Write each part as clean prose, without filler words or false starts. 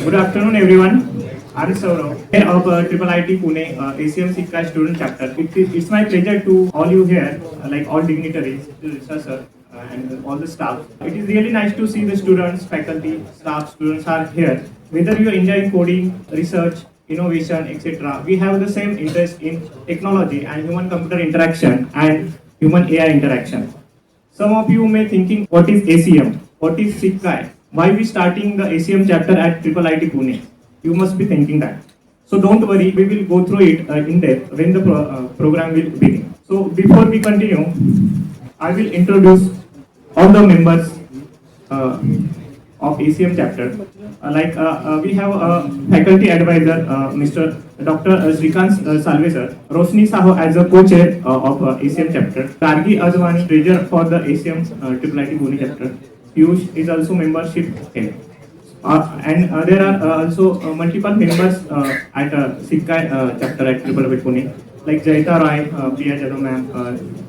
Good afternoon, everyone. I'm Saurav, head of IIIT Pune ACM SIGCHI student chapter. It's my pleasure to all you here, like all dignitaries, researchers, and all the staff. It is really nice to see the students, faculty, staff, students are here. Whether you enjoy coding, research, innovation, etc., we have the same interest in technology and human-computer interaction and human AI interaction. Some of you may thinking, what is ACM? What is SIGCHI? Why we starting the ACM chapter at IIIT Pune? You must be thinking that. So don't worry, we will go through it in depth when the program will begin. So before we continue, I will introduce all the members of ACM chapter. We have a faculty advisor, Mr. Dr. Shrikant Salve sir, Roshni Saho as a co-chair of ACM chapter, Gargi Advani, treasurer for the ACM IIIT Pune chapter. Piyush is also membership head. And there are also multiple members at SIGCHI chapter at IIIT Pune, like Jaita Roy, Priya Jadhav ma'am,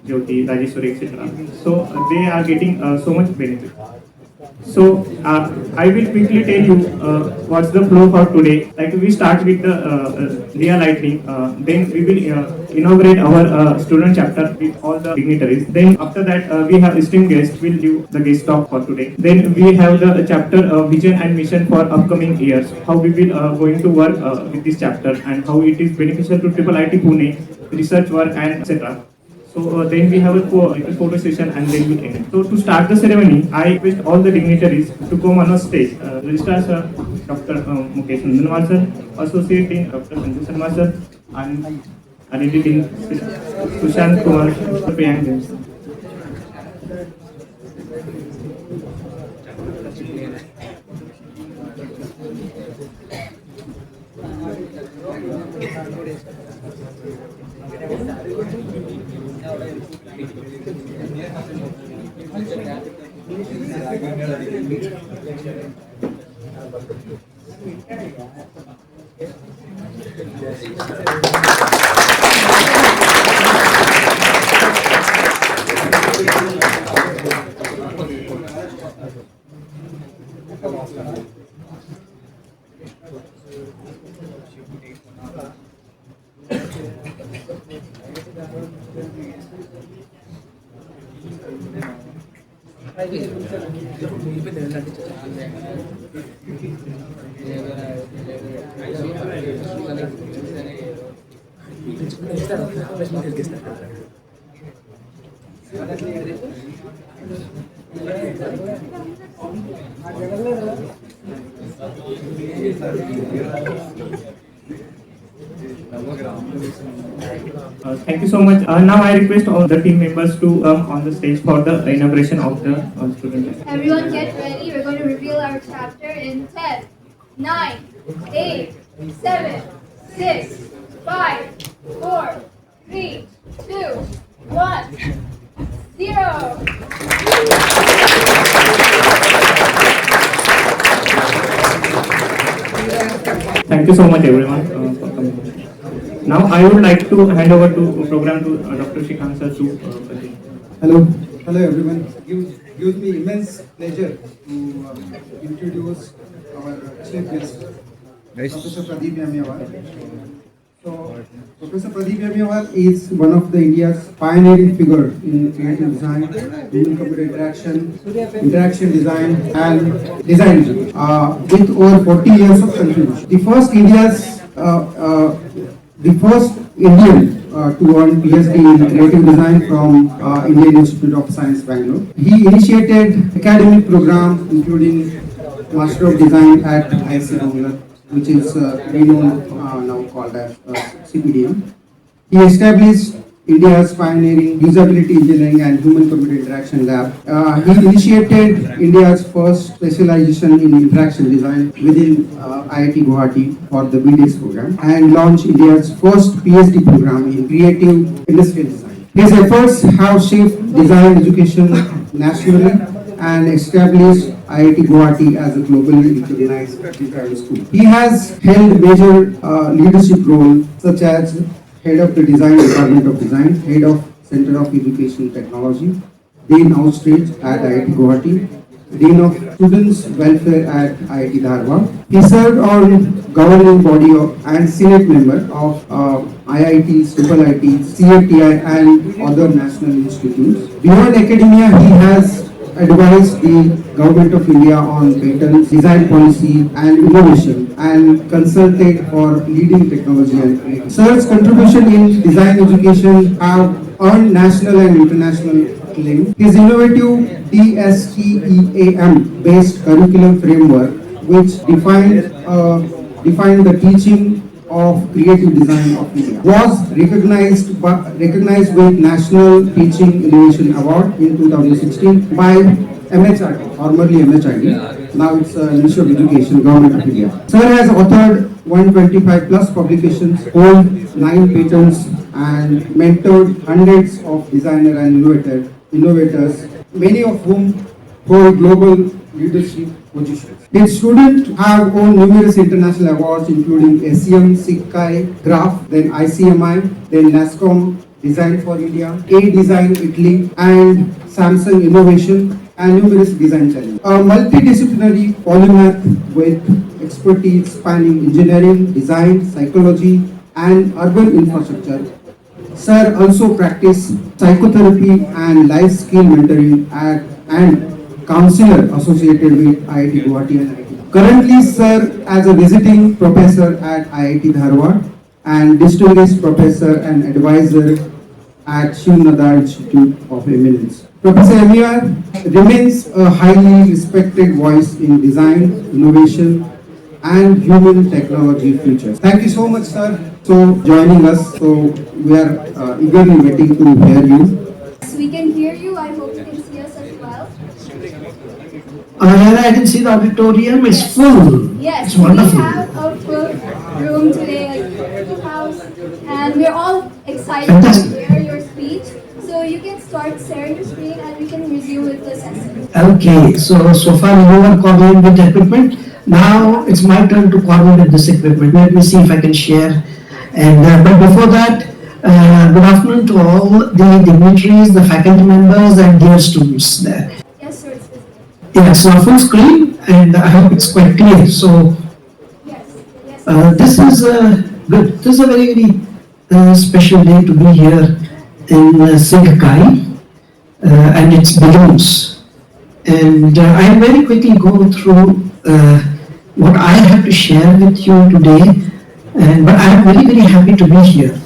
Jyoti, Rajeshwari, etc. So they are getting so much benefit. So I will quickly tell you what's the flow for today. Like we start with the real lightning, then we will inaugurate our student chapter with all the dignitaries. Then after that we have esteemed guests will do the guest talk for today. Then we have the chapter vision and mission for upcoming years. How we will going to work with this chapter and how it is beneficial to IIIT Pune research work and etc. So then we have a photo session and then we end. So to start the ceremony, I request all the dignitaries to come on a stage. Registrar sir, Dr. Mukesh Nandanwal sir, Associate Dean Dr. Sanju Sharma sir, and Editing Sushant Kumar, Priyank James. Thank you so much. Now I request all the team members to come on the stage for the inauguration of the student. Everyone get ready. We're going to reveal our chapter in 10, 9, 8, 7, 6, 5, 4, 3, 2, 1, 0. Thank you so much everyone for coming. Now I would like to hand over to program to Dr. Shrikant sir to continue. Hello everyone. It gives me immense pleasure to introduce our chief guest, Professor Pradeep Yammiyavar. So, Professor Pradeep Yammiyavar is one of the India's pioneering figure in creative design, human-computer interaction design, and design with over 40 years of contribution. The first Indian to earn PhD in creative design from Indian Institute of Science, Bangalore. He initiated academic program including Master of Design at IIIT, which is renowned now called as CPDM. He established India's pioneering usability engineering and human-computer interaction lab. He initiated India's first specialization in interaction design within IIT Guwahati for the BDS program and launched India's first PhD program in creative industrial design. His efforts have shaped design education nationally and established IIT Guwahati as a globally recognized private school. He has held major leadership roles such as Head of the Design Department of Design, Head of Center of Education Technology, Dean Outreach at IIT Guwahati, Dean of Students Welfare at IIT Dharwad. He served on governing body and Senate member of IITs, IIIT, CFTI and other national institutes. Beyond academia, he has advised the Government of India on patents, design policy and innovation and consulted for leading technology and creativity. Sir's contribution in design education have earned national and international acclaim. His innovative DSTEAM based curriculum framework, which defined the teaching of creative design of India, was recognized with National Teaching Innovation Award in 2016 by MHRD, formerly MHRD. Now it's Ministry of Education, Government of India. Sir has authored 125 plus publications, hold 9 patents, and mentored hundreds of designers and innovators, many of whom hold global leadership positions. His students have won numerous international awards, including ACM SIGCHI Graph, then ICMI, then NASCOM Design for India, A Design Italy, and Samsung Innovation, and numerous design challenges. A multidisciplinary polymath with expertise spanning engineering, design, psychology, and urban infrastructure. Sir also practiced psychotherapy and life skill mentoring and counselor associated with IIT Guwahati and IIT. Currently, sir as a visiting professor at IIT Dharwad and distinguished professor and advisor at Shiv Nadar Institute of Eminence. Professor Yammiyavar remains a highly respected voice in design, innovation, and human technology futures. Thank you so much, sir, for joining us. So we are eagerly waiting to hear you. Yes, we can hear you. I hope you can see us as well. I can see the auditorium is full. Yes, It's wonderful. we have a full room today, like full house, and we're all excited Fantastic. to hear your speech. So you can start sharing your screen and we can resume with the session. Okay, so far you were coordinating with the equipment. Now it's my turn to coordinate this equipment. Let me see if I can share. And but before that, good afternoon to all the dignitaries, the faculty members, and dear students there. Yes, sir, it's visible. Yeah, it's now full screen, and I hope it's quite clear. So Yes, yes. this is good. This is a very special day to be here in SIGCHI and its beginnings. And I'll very quickly go through what I have to share with you today. But I am very, very happy to be here.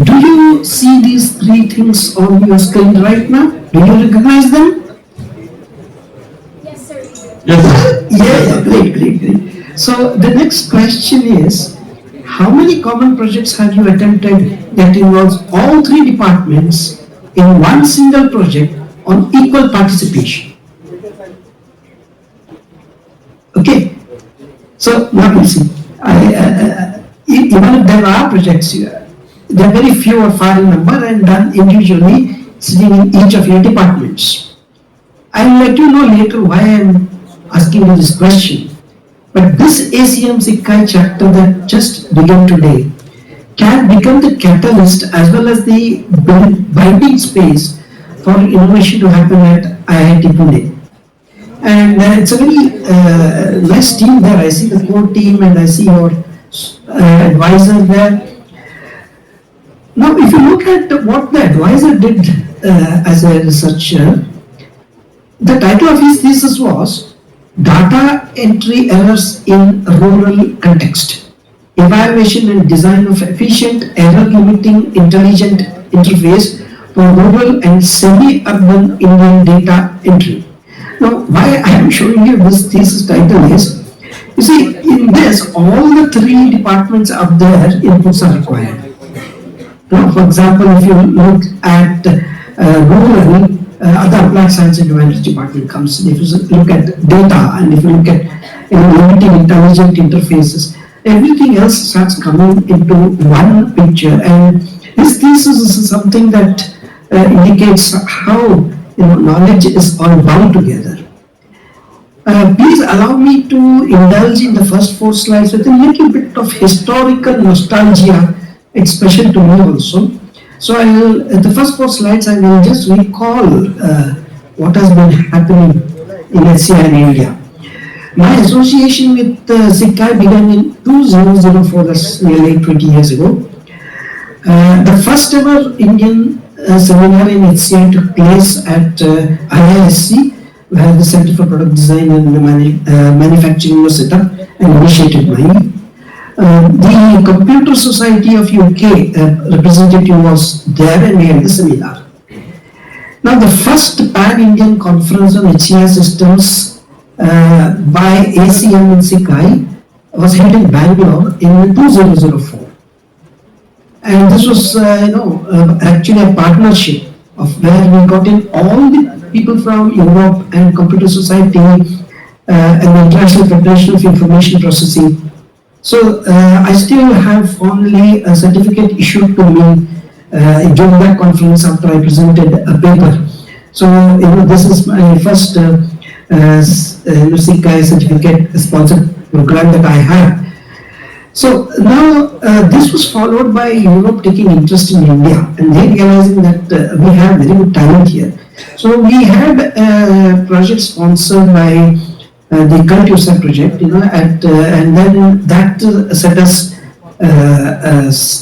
Do you see these 3 things on your screen right now? Do you recognize them? Yes, sir. Yeah, great. So the next question is, how many common projects have you attempted that involves all 3 departments in one single project on equal participation? Okay, so now you see, even if there are projects here, they are very few or far in number and done individually sitting in each of your departments. I will let you know later why I am asking you this question. But this ACM SIGCHI chapter that just began today can become the catalyst as well as the binding space for innovation to happen at IIT Pune. And it's a very nice team there. I see the core team and I see your advisor there. Now, if you look at what the advisor did as a researcher, the title of his thesis was Data Entry Errors in Rural Context, Evaluation and Design of Efficient Error-Limiting Intelligent Interface for Rural and Semi-Urban Indian Data Entry. Now, why I am showing you this thesis title is, you see, in this, all the 3 departments up there, inputs are required. Now, for example, if you look at rural, other applied science and humanities department comes. If you look at data and if you look at limiting intelligent interfaces, everything else starts coming into one picture. And this thesis is something that indicates how knowledge is all bound together. Please allow me to indulge in the first 4 slides with a little bit of historical nostalgia. It's special to me also. So the first 4 slides I will just recall what has been happening in HCI in India. My association with SIGCHI began in 2004, that's nearly 20 years ago. The first ever Indian seminar in HCI took place at IISc, where the Center for Product Design and Manufacturing was set up and initiated by me. The Computer Society of UK representative was there and we had the seminar. Now the first pan-Indian conference on HCI systems by ACM SIGCHI was held in Bangalore in 2004. And this was actually a partnership of where we got in all the people from Europe and Computer Society and the International Federation of Information Processing. So I still have only a certificate issued to me during that conference after I presented a paper. So this is my first SIGCHI certificate sponsored program that I have. So now this was followed by Europe taking interest in India and they realizing that we have very good talent here. So we had a project sponsored by the CultureSat project, and then that set us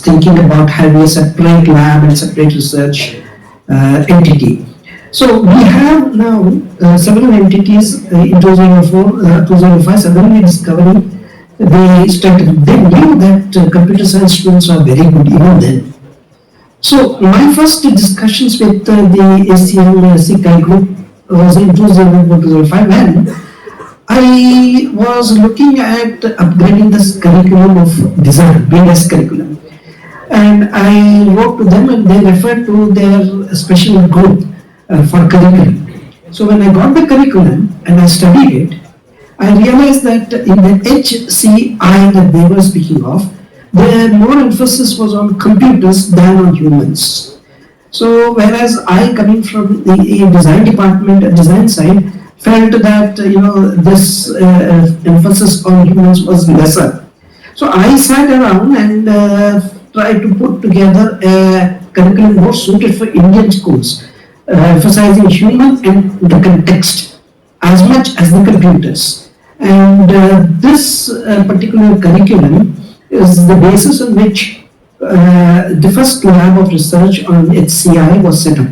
thinking about having a separate lab and separate research entity. So we have now several entities in 2004, 2005, suddenly discovering they knew that computer science students are very good even then. So my first discussions with the ACM SIGCHI group was in 2004-2005 when I was looking at upgrading this curriculum of design, BS curriculum. And I wrote to them and they referred to their special group for curriculum. So when I got the curriculum and I studied it, I realized that in the HCI that they were speaking of, the more emphasis was on computers than on humans. So whereas I, coming from the design department, design side, felt that this emphasis on humans was lesser. So I sat around and tried to put together a curriculum more suited for Indian schools, emphasizing human and the context as much as the computers. And this particular curriculum is the basis on which the first lab of research on HCI was set up.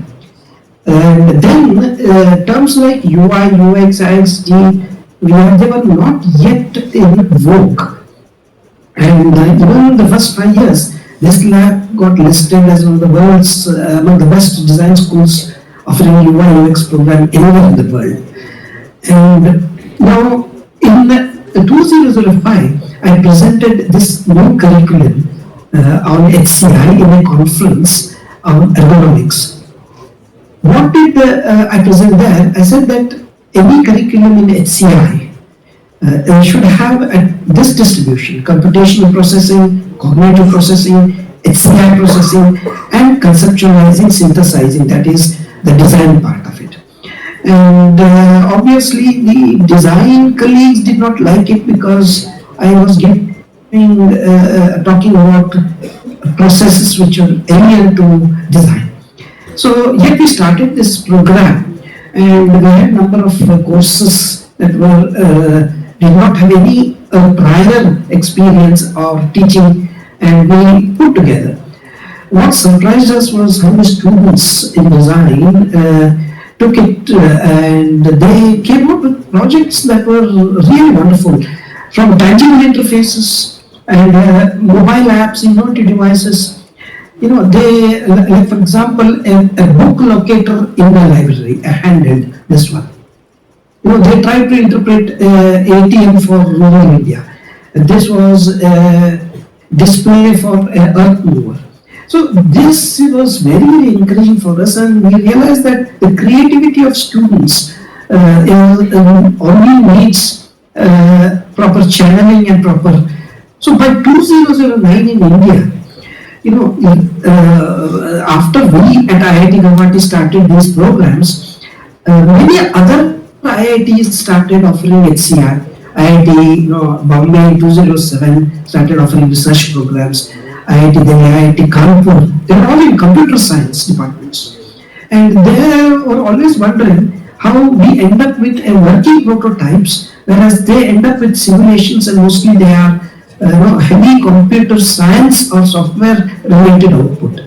And then terms like UI, UX, IXD, they were not yet in vogue. And even in the first 5 years, this lab got listed as one of the world's among the best design schools offering UI, UX program anywhere in the world. And now in 2005, I presented this new curriculum on HCI in a conference on ergonomics. What did I present there? I said that any curriculum in HCI should have this distribution: computational processing, cognitive processing, HCI processing, and conceptualizing, synthesizing, that is the design part of it. And obviously the design colleagues did not like it because I was talking about processes which are alien to design. So yet we started this program and we had a number of courses that did not have any prior experience of teaching, and we put together. What surprised us was how the students in design took it and they came up with projects that were really wonderful, from tangible interfaces and mobile apps, innovative devices. They, like for example, a book locator in the library, a handheld, this one. They tried to interpret ATM for rural India. This was a display for an earth mover. So this was very, very encouraging for us, and we realized that the creativity of students only needs proper channeling and proper. So by 2009 in India, after we at IIT Guwahati started these programs, many other IITs started offering HCI. IIT Bombay in 2007 started offering research programs. IIT Delhi, IIT Kanpur, they were all in computer science departments. And they were always wondering, how how we end up with a working prototypes, whereas they end up with simulations, and mostly they are heavy computer science or software related output.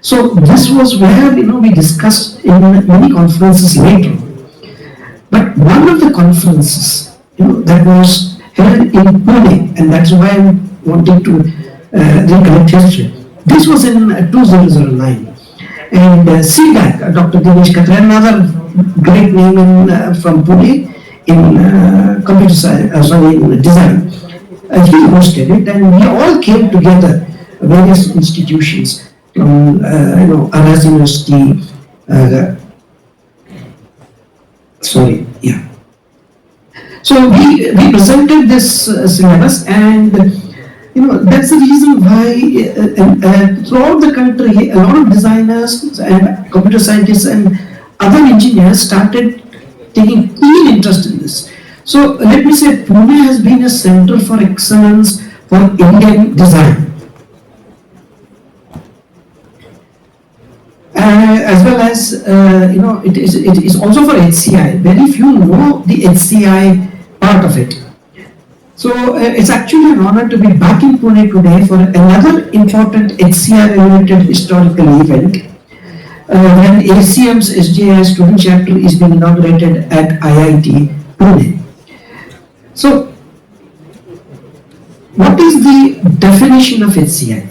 So this was where we discussed in many conferences later. But one of the conferences that was held in Pune, and that's why I'm wanting to recollect history. This was in 2009, and CDAC, Dr. Dinesh Katre, another great name from Pune in computer science, in design. He hosted it, and we all came together, various institutions from Aras University. So we presented this syllabus, and that's the reason why throughout the country a lot of designers and computer scientists and other engineers started taking keen interest in this. So let me say, Pune has been a center for excellence for Indian design. As well as it is also for HCI. Very few know the HCI part of it. So it's actually an honor to be back in Pune today for another important HCI related historical event, when ACM's SGI student chapter is being inaugurated at IIT Pune. So what is the definition of HCI?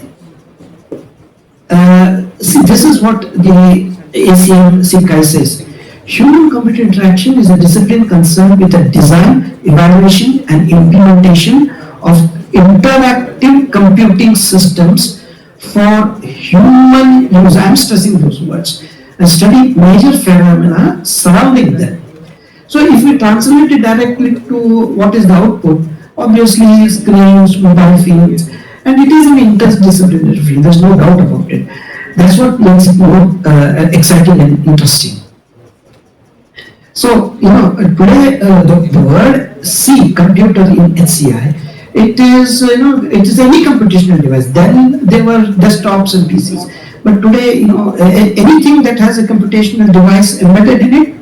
See, this is what the ACM SIGCHI says. Human-computer interaction is a discipline concerned with the design, evaluation, and implementation of interactive computing systems for human use. I am stressing those words. And study major phenomena surrounding them. So, if we translate it directly to what is the output, obviously screens, mobile phones, and it is an interdisciplinary field. There's no doubt about it. That's what makes it more exciting and interesting. So, today the word C, computer in HCI, it is any computational device. Then there were desktops and PCs, but today anything that has a computational device embedded in it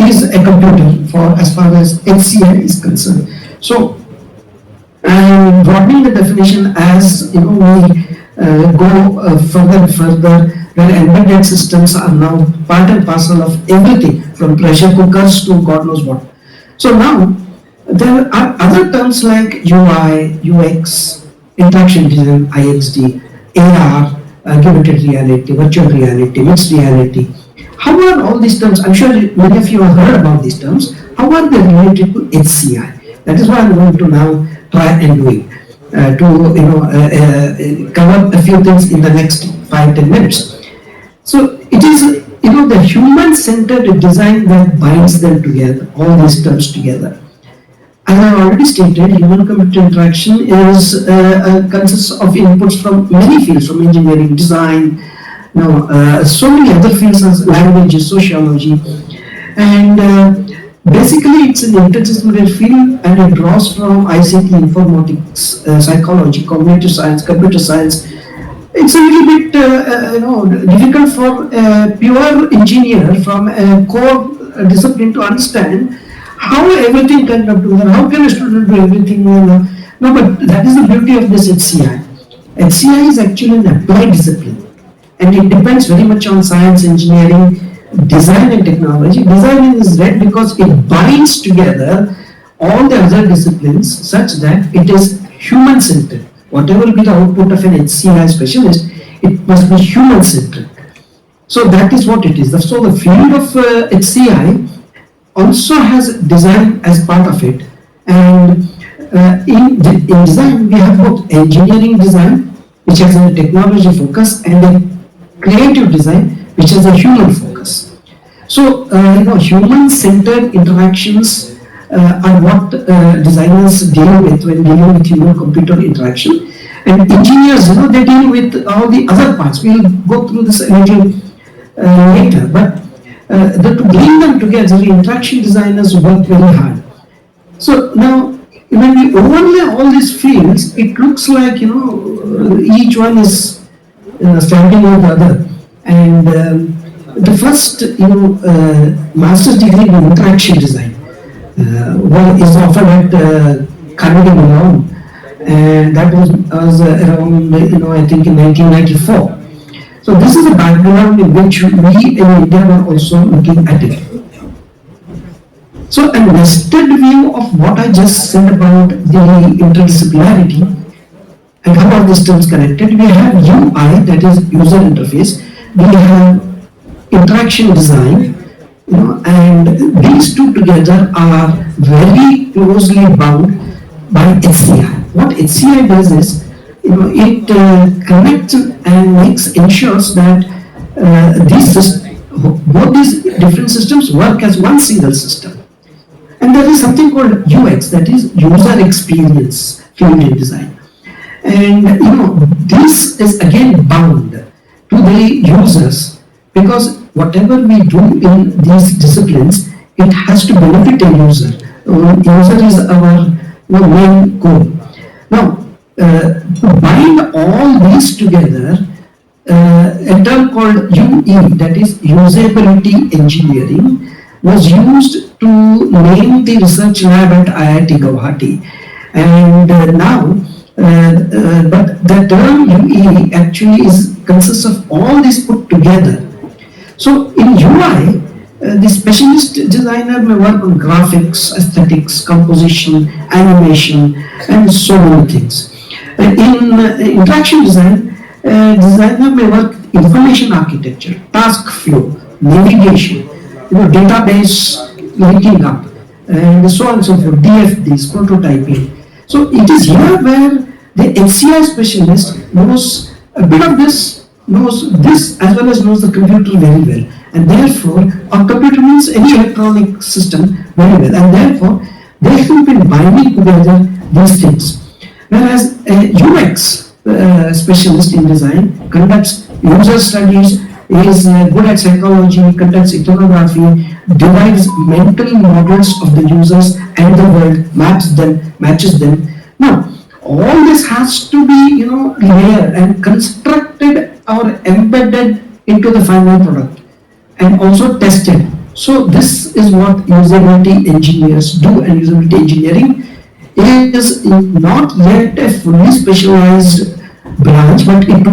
is a computer for as far as HCI is concerned. So, I'm broadening the definition as we go further and further, where embedded systems are now part and parcel of everything from pressure cookers to God knows what. So now there are other terms like UI, UX, interaction design, IXD, AR, augmented reality, virtual reality, mixed reality. How are all these terms? I'm sure many of you have heard about these terms. How are they related to HCI? That is what I'm going to now try and do it. Cover a few things in the next 5-10 minutes. So it is the human-centered design that binds them together, all these terms together. As I already stated, human-computer interaction consists of inputs from many fields, from engineering, design, so many other fields as languages, sociology, and basically it's an interdisciplinary field, and it draws from ICT, informatics, psychology, cognitive science, computer science. It's a little bit difficult for a pure engineer from a core discipline to understand how everything can come together. How can a student do everything? No, but that is the beauty of this HCI. HCI is actually an applied discipline, and it depends very much on science, engineering, design and technology. Design is read because it binds together all the other disciplines such that it is human-centered. Whatever will be the output of an HCI specialist, it must be human-centered. So that is what it is. So the field of HCI also has design as part of it. And in design, we have both engineering design, which has a technology focus, and a creative design, which has a human focus. So, human-centered interactions are what designers deal with when dealing with human-computer interaction. And engineers, they deal with all the other parts. We'll go through this a little later. But to bring them together, the interaction designers work very hard. So now, when we overlay all these fields, it looks like, each one is standing over the other. And the first, master's degree in interaction design is offered at Carnegie Mellon, and that was around, I think in 1994. So this is a background in which we in India were also looking at it. So a nested view of what I just said about the interdisciplinarity and how are these terms connected. We have UI, that is user interface. We have interaction design, and these two together are very closely bound by HCI. What HCI does is, it connects and ensures that both these different systems work as one single system. And there is something called UX, that is user experience field in design. And this is again bound to the users, because whatever we do in these disciplines, it has to benefit a user. User is our main goal. Now, to bind all these together, a term called UE, that is usability engineering, was used to name the research lab at IIT Guwahati. And now, but the term UE actually consists of all these put together. So in UI, the specialist designer may work on graphics, aesthetics, composition, animation, and so many things. In interaction design, designer may work information architecture, task flow, navigation, database linking up, and so on and so forth, DFDs, prototyping. So it is here where the HCI specialist knows a bit of this, knows this as well as knows the computer very well. And therefore, a computer means any electronic system very well. And therefore, they have been binding together these things. Whereas a UX specialist in design conducts user studies, is good at psychology, conducts ethnography, derives mental models of the users and the world, matches them. Now, all this has to be, layered and constructed or embedded into the final product and also tested. So this is what usability engineers do, and usability engineering is not yet a fully specialized branch, but it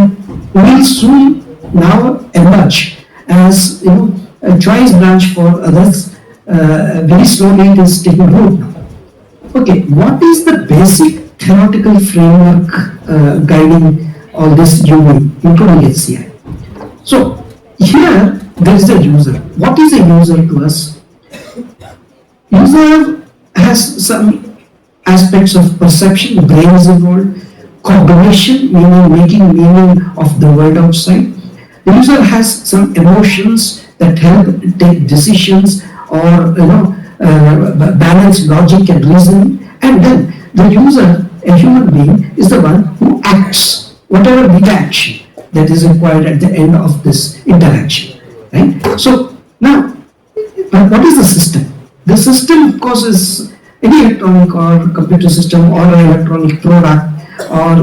will soon now emerge as a choice branch for others. Very slowly it is taking root now. Okay, what is the basic theoretical framework guiding all this UV, including HCI? So here there is a user. What is a user to us? User has some aspects of perception, brain is involved, cognition, meaning making meaning of the world outside. The user has some emotions that help take decisions or balance logic and reasoning, and then the user, a human being, is the one who acts whatever big action that is required at the end of this interaction, right? So now, what is the system? The system, of course, is any electronic or computer system or an electronic product, or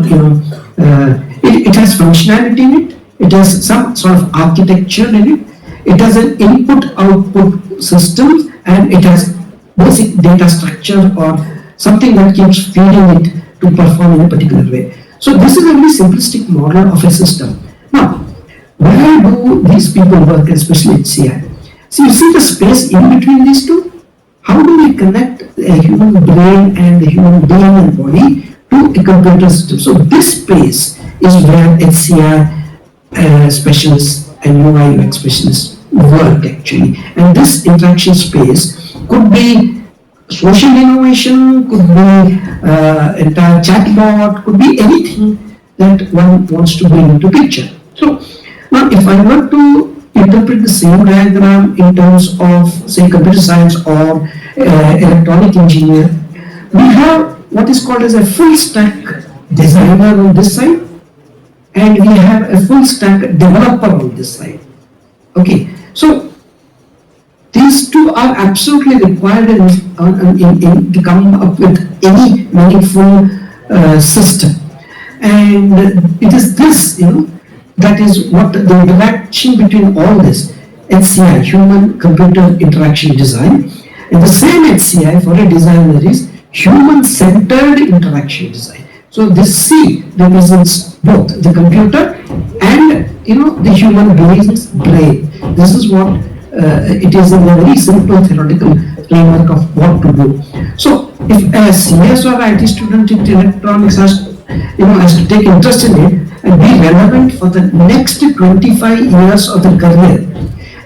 it has functionality in it. It has some sort of architecture in it. It has an input-output system, and it has basic data structure or something that keeps feeding it to perform in a particular way. So this is a very simplistic model of a system. Now, where do these people work, especially HCI? So you see the space in between these two? How do we connect a human brain and a human being and body to a computer system? So this space is where HCI specialists and UI UX specialists work actually. And this interaction space could be social innovation, could be entire chatbot, could be anything that one wants to bring into picture. So now if I were to interpret the same diagram in terms of, say, computer science or electronic engineer, we have what is called as a full stack designer on this side, and we have a full stack developer on this side. Okay, so these two are absolutely required in to come up with any meaningful system, and it is this, that is what the interaction between all this HCI, Human Computer Interaction Design, and the same HCI for a designer is Human Centered Interaction Design. So this C represents both the computer and the human being's brain. This is what it is in a very simple theoretical framework of what to do. So if a CS or IT student in electronics has to take interest in it and be relevant for the next 25 years of their career,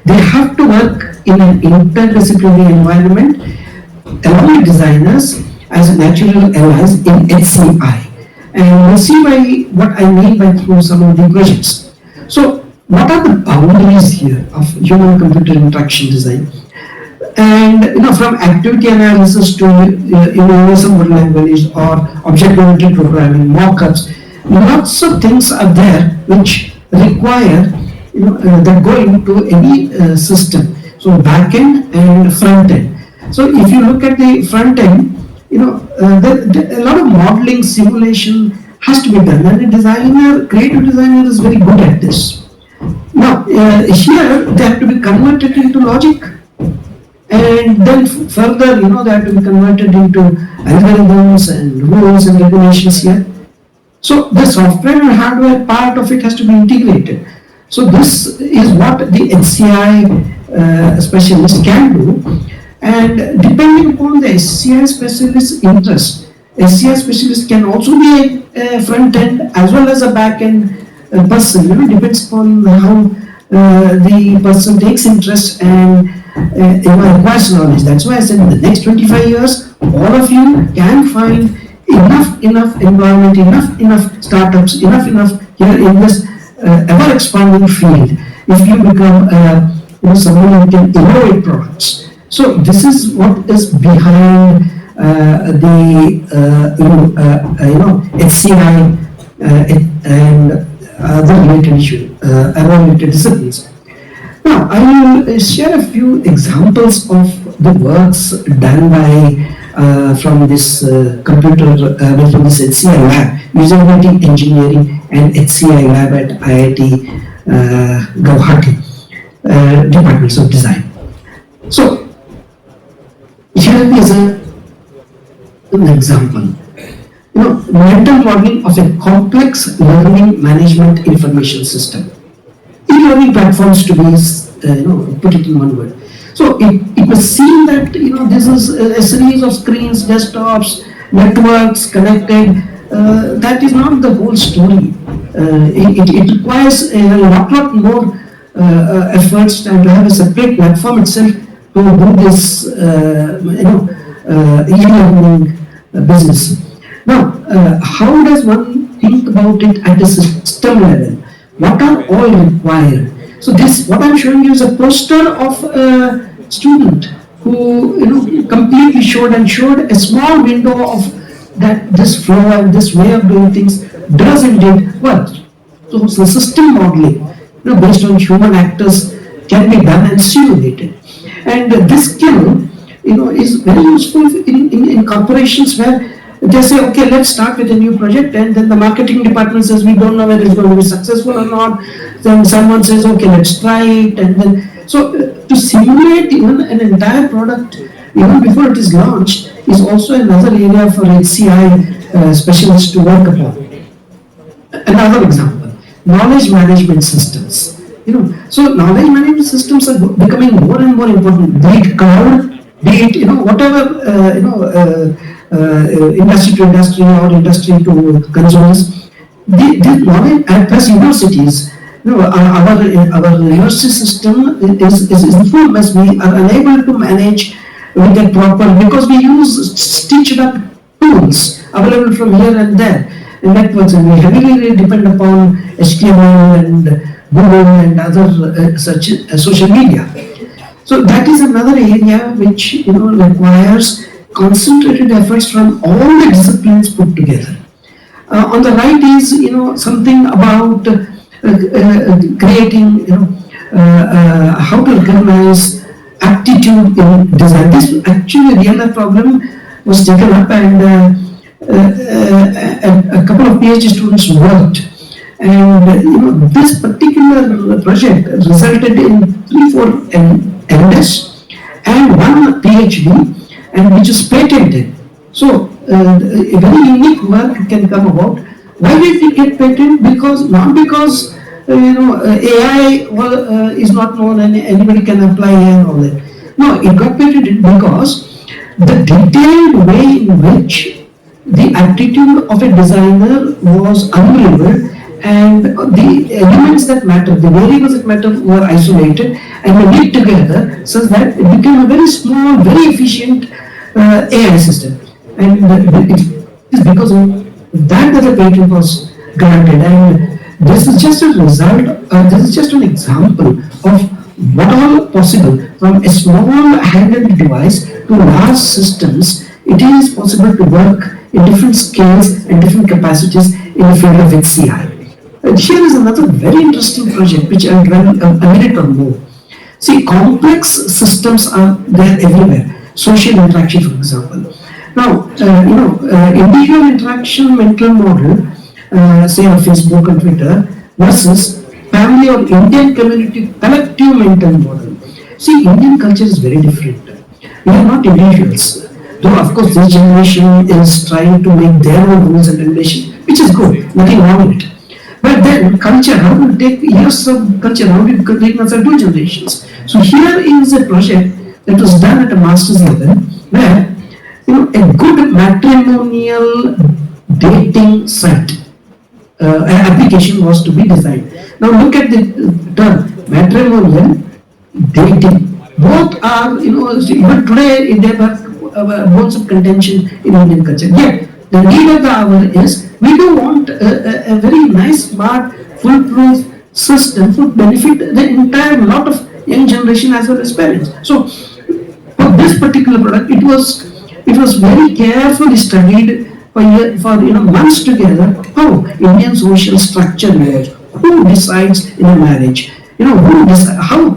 they have to work in an interdisciplinary environment along with designers as natural allies in HCI. And we'll see what I mean by through some of the equations. So what are the boundaries here of human computer interaction design? And from activity analysis to universal word language or object-oriented programming, mock-ups, lots of things are there which require that go into any system. So back end and front end. So if you look at the front end, a lot of modeling, simulation has to be done, and a creative designer is very good at this. Now, here they have to be converted into logic, and then further, they have to be converted into algorithms and rules and regulations here. So the software and hardware part of it has to be integrated. So this is what the HCI specialist can do, and depending upon the HCI specialist's interest, HCI specialist can also be a front end as well as a back end person. Depends upon how the person takes interest and acquires knowledge. That's why I said in the next 25 years, all of you can find enough environment, enough startups, enough here in this ever expanding field. If you become someone who can innovate products. So this is what is behind the HCI and other related disciplines. Now I will share a few examples of the works done by from this from this HCI lab, usability engineering and HCI lab at IIT Guwahati, departments of design. So here is an example. Mental modeling of a complex learning management information system. E-learning platforms to be, put it in one word. So it was seen that this is a series of screens, desktops, networks connected. That is not the whole story. It requires a lot more efforts and to have a separate platform itself to do this, e-learning business. Now, how does one think about it at a system level? What are all required? So this, what I'm showing you is a poster of a student who, completely showed a small window of that this flow and this way of doing things does indeed work. So the system modeling, based on human actors can be done and simulated. And this skill, is very useful in corporations where they say, okay, let's start with a new project, and then the marketing department says, we don't know whether it's going to be successful or not. Then someone says, okay, let's try it, and then, so to simulate even an entire product, even before it is launched, is also another area for HCI specialists to work upon. Another example, knowledge management systems. So knowledge management systems are becoming more and more important. Be it cloud, be it whatever industry to industry or industry to consumers. The knowledge, and plus universities. Our university system is in full mess. We are unable to manage with a proper, because we use stitched up tools available from here and there, networks, and we heavily depend upon HTML and Google and other such social media. So that is another area which requires concentrated efforts from all the disciplines put together. On the right is something about creating how to recognize aptitude in design. This actually real life problem was taken up, and a couple of PhD students worked. And this particular project resulted in 3-4 MS and 1 PhD, and which is patented. So a very unique work can come about. Why did it get patented? Because not because AI is not known and anybody can apply AI and all that. No, it got patented because the detailed way in which the attitude of a designer was unbelievable, and the elements that matter, the variables that matter were isolated and were knit together such that it became a very small, very efficient AI system. And it is because of that the patent was granted. And this is just a result, this is just an example of what all possible from a small handheld device to large systems. It is possible to work in different scales and different capacities in the field of HCI. Here is another very interesting project which I'll run a minute or more. See, complex systems are there everywhere. Social interaction, for example. Now, individual interaction mental model, say on Facebook and Twitter, versus family or Indian community collective mental model. See, Indian culture is very different. We are not individuals. Though, of course, this generation is trying to make their own rules and regulations, which is good, nothing wrong with it. But then, culture, how do you take years of culture, how do you take another 2 generations? So, here is a project that was done at a master's level where a good matrimonial dating site application was to be designed. Now look at the term matrimonial dating. Both are, even today there are bones of contention in Indian culture. Yet the need of the hour is we do want a very nice, smart, foolproof system to benefit the entire lot of young generation as well as parents. So for this particular product, it was very carefully studied for months together how Indian social structure works, who decides in a marriage, how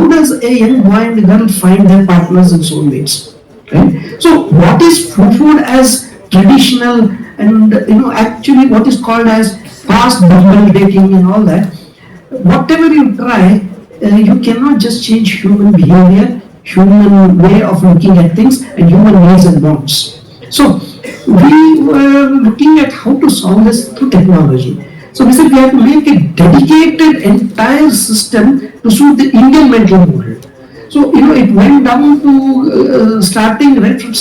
does a young boy and girl find their partners and soulmates, right? So what is food as traditional and actually what is called as fast bumble dating and all that, whatever you try, you cannot just change human behavior, human way of looking at things and human needs and wants. So we were looking at how to solve this through technology. So we said we have to make a dedicated entire system to suit the Indian mental model. So it went down to starting right from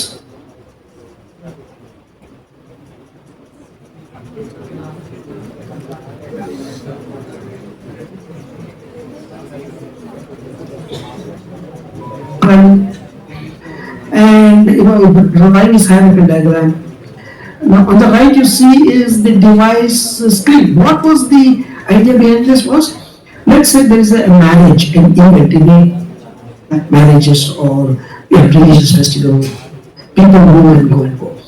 and the line is hierarchical diagram. Now on the right you see is the device screen. What was the idea behind this was, let's say there is a marriage, an event, marriages or religious festival, people go and go and go.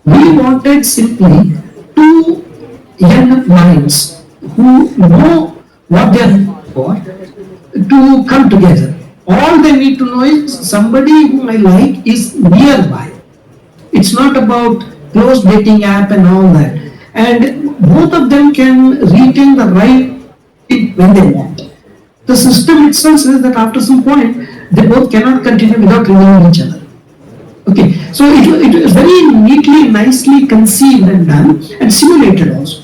We wanted simply 2 young minds who know what they are for to come together. All they need to know is somebody whom I like is nearby. It's not about closed dating app and all that. And both of them can retain the right when they want. The system itself says that after some point, they both cannot continue without revealing each other. Okay, so it was very neatly, nicely conceived and done and simulated also.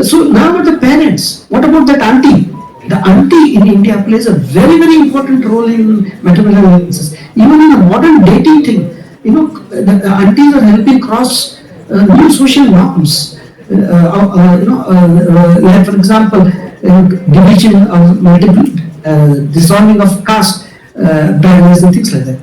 So now about the parents, what about that auntie? The auntie in India plays a very, very important role in matrimonial alliances. Even in the modern dating thing, the aunties are helping cross new social norms. Like for example, division of multiple, dissolving of caste barriers and things like that.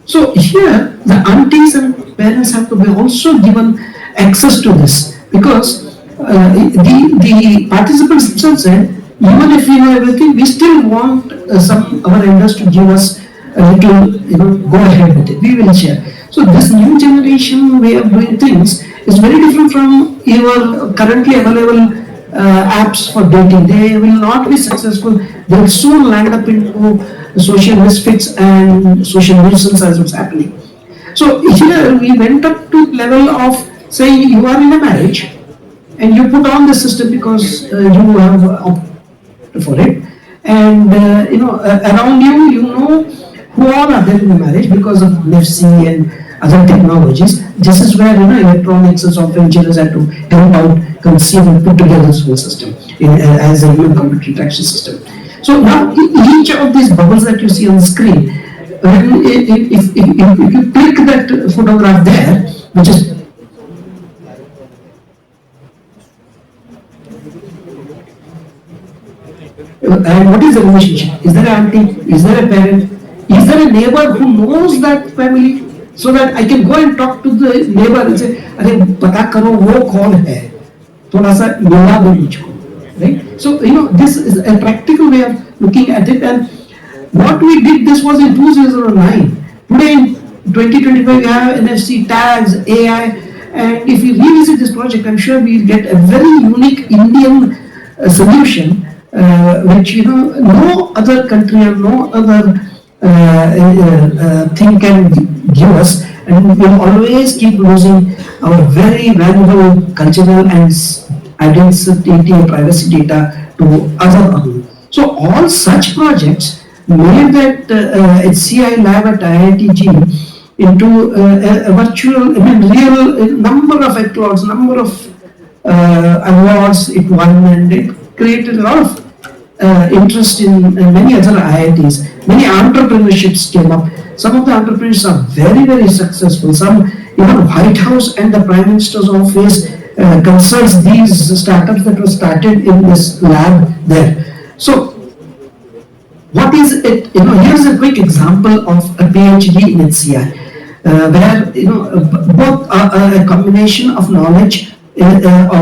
So here, the aunties and parents have to be also given access to this, because the participants themselves said, even if we know everything, we still want some our elders to give us a little, go ahead with it. We will share. So this new generation way of doing things is very different from your currently available apps for dating. They will not be successful. They will soon land up into social misfits and social nuisance as what's happening. So here we went up to level of saying you are in a marriage and you put on the system because you have opted for it, and around you, you know who all are there in the marriage because of NFC and other technologies. This is where electronics and software engineers have to help out, conceive and put together this whole system as a human computer interaction system. So now each of these bubbles that you see on the screen, if you click that photograph there, which is and what is the relationship? Is there an auntie? Is there a parent? Is there a neighbor who knows that family? So that I can go and talk to the neighbor and say, "अरे पता करो वो कौन है? थोड़ा सा मिला दो मुझको." Right? So this is a practical way of looking at it. And what we did, this was in 2009. Today in 2025 we have NFC, tags, AI, and if we revisit this project, I'm sure we'll get a very unique Indian solution, which no other country or no other thing can give us, and we'll always keep losing our very valuable cultural and identity and privacy data to other. So all such projects made that HCI lab at IITG into a virtual, real number of applauds, number of awards it won, and it created a lot of interest in many other IITs. Many entrepreneurships came up. Some of the entrepreneurs are very, very successful. Some, White House and the Prime Minister's office concerns these startups that were started in this lab there. So, what is it? Here's a quick example of a PhD in HCI, where both a combination of knowledge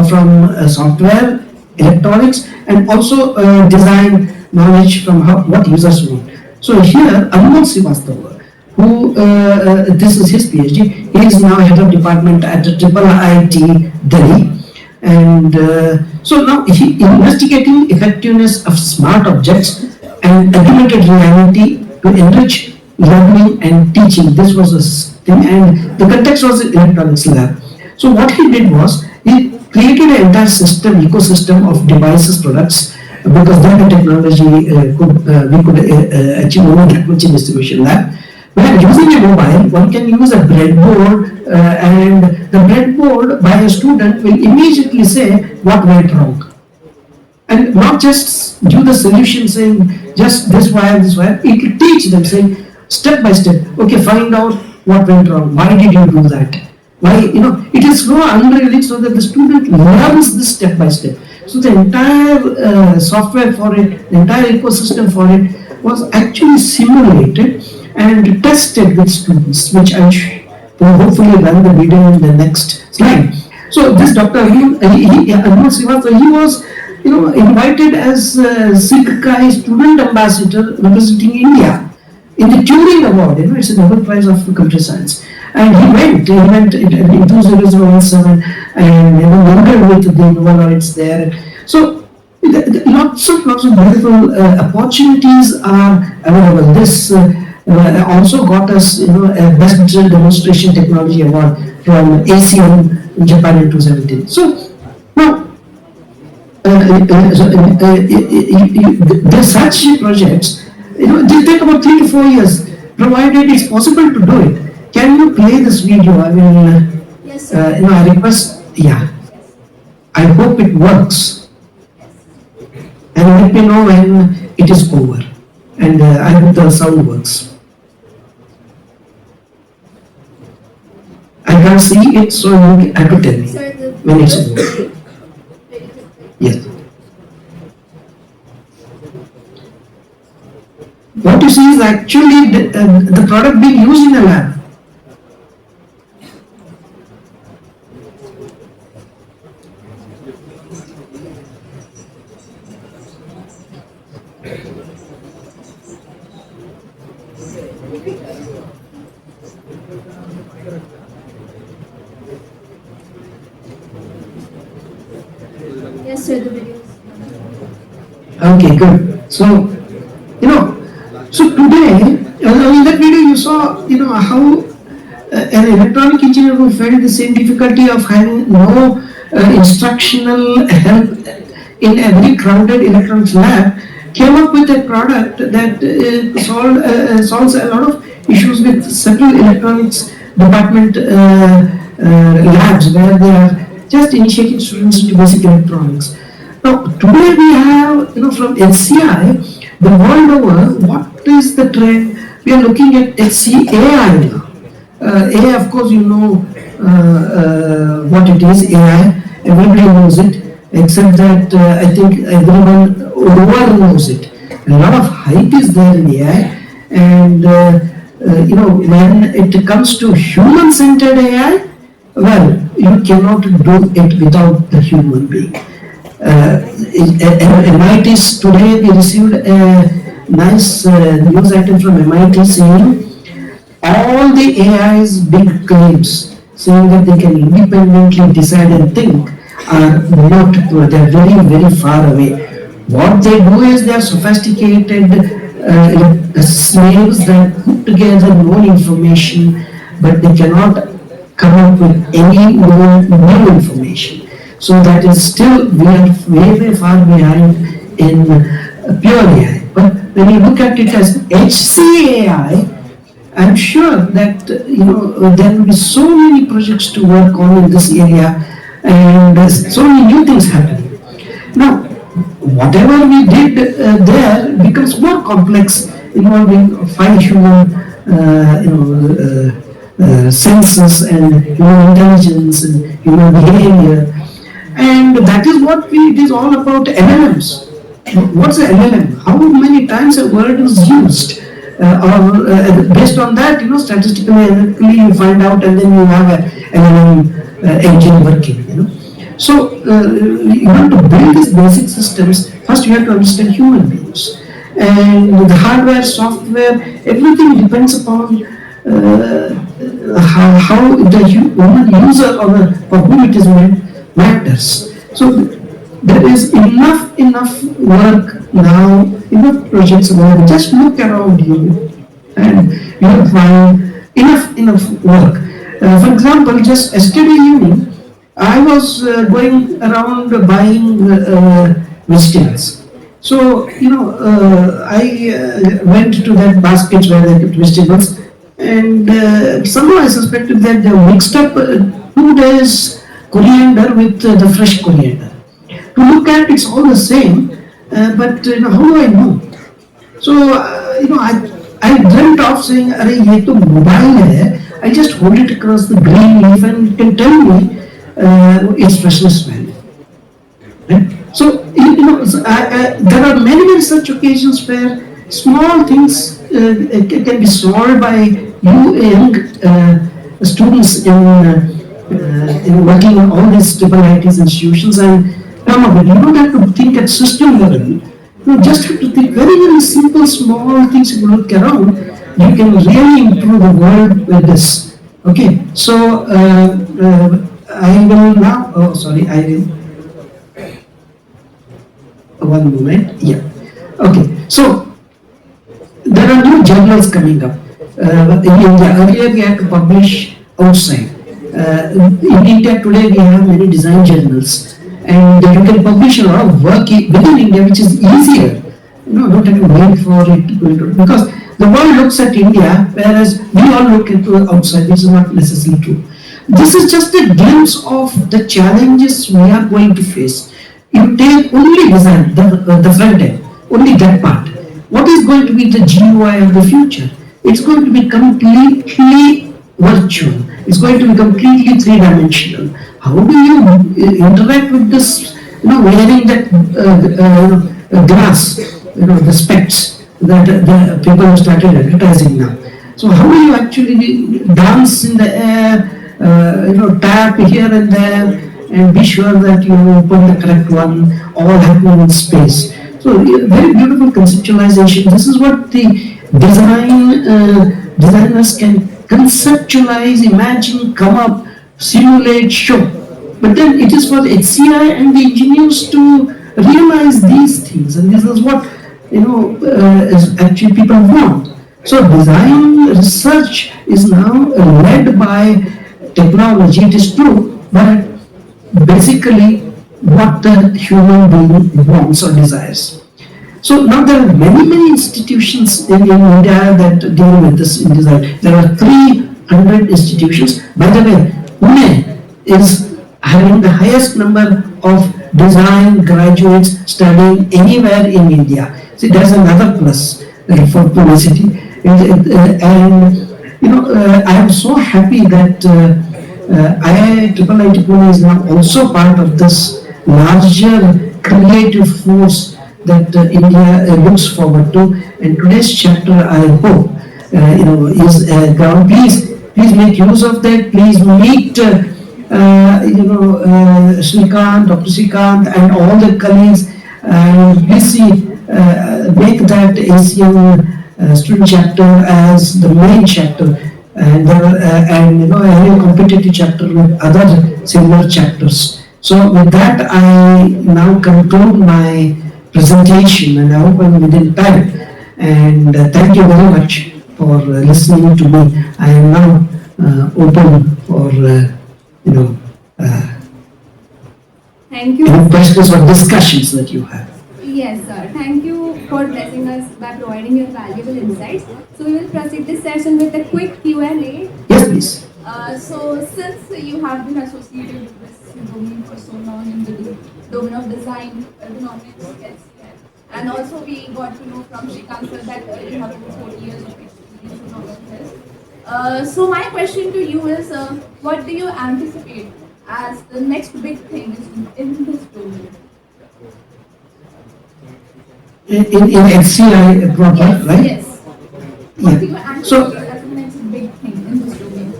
from software, electronics, and also design knowledge from what users want. So here, Anmol Srivastava, who this is his PhD. He is now head of department at IIIT Delhi, and so now he investigating effectiveness of smart objects and augmented reality to enrich learning and teaching. This was a thing, and the context was the electronics lab. So what he did was he created an entire system, ecosystem of devices, products, because then the technology we could achieve only that much in distribution lab. Where using a mobile, one can use a breadboard, and the breadboard by a student will immediately say what went wrong. And not just do the solution saying just this wire, it will teach them saying step by step, okay, find out what went wrong, why did you do that? Why, it is so unrealistic so that the student learns this step by step. So the entire software for it, the entire ecosystem for it was actually simulated and tested with students, which I will hopefully run the video in the next slide. So this Dr. Anmol Srivastava, he was invited as SIGCHI student ambassador representing India in the Turing Award. It's a Nobel Prize of Computer Science. And he went in 2017, and mingled with the Yammiyavar there. So lots of beautiful opportunities are available. This also got us a Best Demonstration Technology Award from ACM Japan in 2017. So now there's such projects, they take about 3 to 4 years, provided it's possible to do it. Can you play this video? I mean, Yes, sir. I request, I hope it works. And let me know when it is over. And I hope the sound works. I can't see it, so you have to tell me Sir, the when it's over. Yes. What you see is actually the product being used in a lab. Yes, sir, the videos. Okay, good. So, so today, in that video you saw, how an electronic engineer who felt the same difficulty of having no instructional help in every crowded electronics lab, came up with a product that solves a lot of issues with several electronics department labs where they are just initiating students into basic electronics. Now, today we have, from HCI, the world over, what is the trend? We are looking at HCAI now. AI, of course, what it is, AI, everybody knows it, except that I think everyone over knows it. A lot of hype is there in AI, and when it comes to human-centered AI, well, you cannot do it without the human being. MIT's today we received a nice news item from MIT saying all the AI's big claims saying that they can independently decide and think are not true. They are very, very far away. What they do is they are sophisticated slaves that put together known information, but they cannot come up with any new information. So that is still, we are way, way far behind in pure AI. But when you look at it as HCAI, I'm sure that there will be so many projects to work on in this area, and there's so many new things happening. Now, whatever we did there becomes more complex, involving 5 human senses and human intelligence and human behavior, and that is what it is all about. LLMs. What's an LLM? How many times a word is used? Based on that, statistically, analytically, you find out, and then you have an LLM engine working. So you have to build these basic systems. First, you have to understand human beings, and the hardware, software, everything depends upon how the human user or for whom it is meant matters. So there is enough work now, enough projects available. Just look around you and you will find enough work. For example, just yesterday evening, I was going around buying vegetables. So, I went to that basket where they kept vegetables, and somehow I suspected that they mixed up 2 days coriander with the fresh coriander. To look at, it's all the same, but how do I know? So I dreamt of saying, "Arey, ye to mobile hai." I just hold it across the green leaf and it can tell me its freshness value. Right? So there are many such occasions where small things can be solved by young students in working on all these IIIT's institutions and come up with. You don't have to think at system level. You just have to think very simple, small things. If you look around, you can really improve the world with this. Okay, so I will now. Oh, sorry, I will. One moment. Yeah. Okay. So there are new journals coming up. In India, earlier we had to publish outside. In India today we have many design journals, and you can publish a lot of work within India, which is easier. Don't have to wait for it to go into, because the world looks at India, whereas we all look into outside, which is not necessarily true. This is just a glimpse of the challenges we are going to face. You take only design, the front end, only that part. What is going to be the GUI of the future? It's going to be completely virtual. It's going to be completely three-dimensional. How do you interact with this, wearing that glass, the specs that the people have started advertising now. So how do you actually dance in the air, tap here and there, and be sure that you open the correct one, all happening in space. So very beautiful conceptualization. This is what the designers can conceptualize, imagine, come up, simulate, show. But then it is for the HCI and the engineers to realize these things, and this is what is actually people want. So design research is now led by technology. It is true, but basically what the human being wants or desires. So now there are many institutions in India that deal with this in design. There are 300 institutions. By the way, Pune is having the highest number of design graduates studying anywhere in India. See, there's another plus for Pune city. I am so happy that IIITP Pune is now also part of this larger creative force that India looks forward to. And today's chapter, I hope, is ground. Please make use of that. Please meet, Srikant, Dr. Srikant, and all the colleagues. Please see, make that ACM student chapter as the main chapter, and a competitive chapter with other similar chapters. So with that, I now conclude my presentation, and I hope I'm within time. And thank you very much for listening to me. I am now open for Thank you. any questions or discussions that you have. Yes, sir. Thank you for blessing us by providing your valuable insights. So we will proceed this session with a quick Q&A. Yes, please. So since you have been associated with this domain for so long in the domain of design, ergonomics, HCI, and also we got to know from Srikant sir that you have over 40 years of experience in all of this. So my question to you is, what do you anticipate as the next big thing in this domain? In HCI program, right? Yes. What do you anticipate as the next big thing in this domain?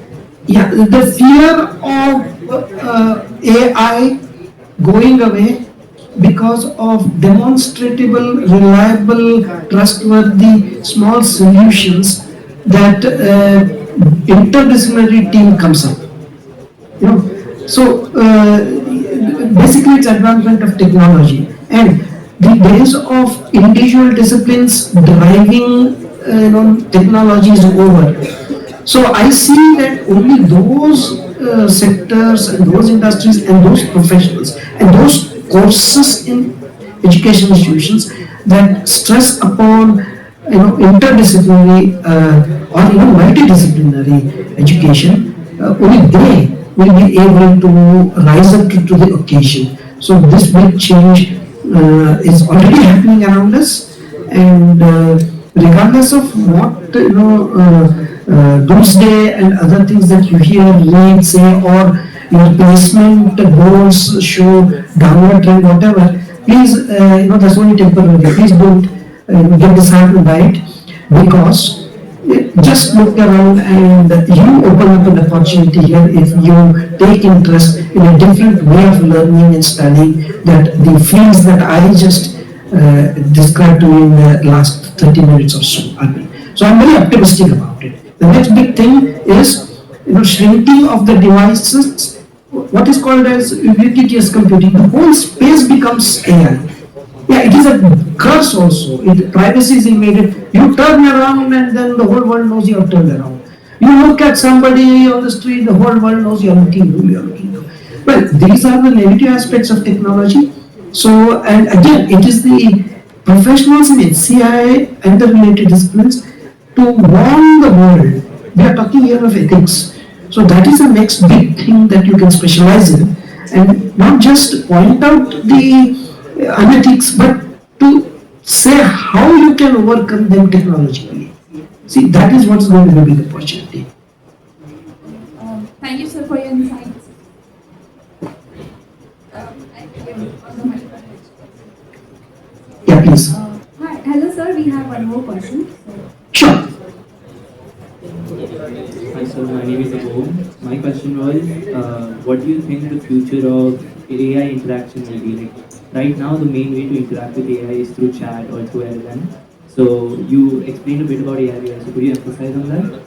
Yeah, the fear of AI going away because of demonstrable, reliable, trustworthy, small solutions that interdisciplinary team comes up. So basically it's advancement of technology, and the days of individual disciplines driving technology is over. So I see that only those sectors and those industries and those professionals and those courses in education institutions that stress upon interdisciplinary or multidisciplinary education, only they will be able to rise up to the occasion. So this big change is already happening around us, and regardless of what doomsday and other things that you hear, read, say, or your placement goals show downward trend, whatever, please, that's only temporary. Please don't get disheartened by it, because just look around and you open up an opportunity here if you take interest in a different way of learning and studying that the fields that I just described to you in the last 30 minutes or so. So I'm very optimistic about it. The next big thing is shrinking of the devices, what is called as ubiquitous computing. The whole space becomes AI. Yeah, it is a curse also. Privacy is invaded. You turn around and then the whole world knows you have turned around. You look at somebody on the street, the whole world knows you are looking who you are looking to. Well, these are the negative aspects of technology. So, and again, it is the professionals in HCI and the related disciplines to warn the world. We are talking here of ethics. So that is the next big thing that you can specialize in, and not just point out the unethics, but to say how you can overcome them technologically. See, that is what's going to be the big opportunity. Thank you, sir, for your insights. Yeah, please. Hi, hello, sir. We have one more question. Sure. Hi sir, my name is Abho. My question was, what do you think the future of AI interaction will be? Like, right now, the main way to interact with AI is through chat or through LLM. So you explained a bit about AI here. So could you emphasize on that?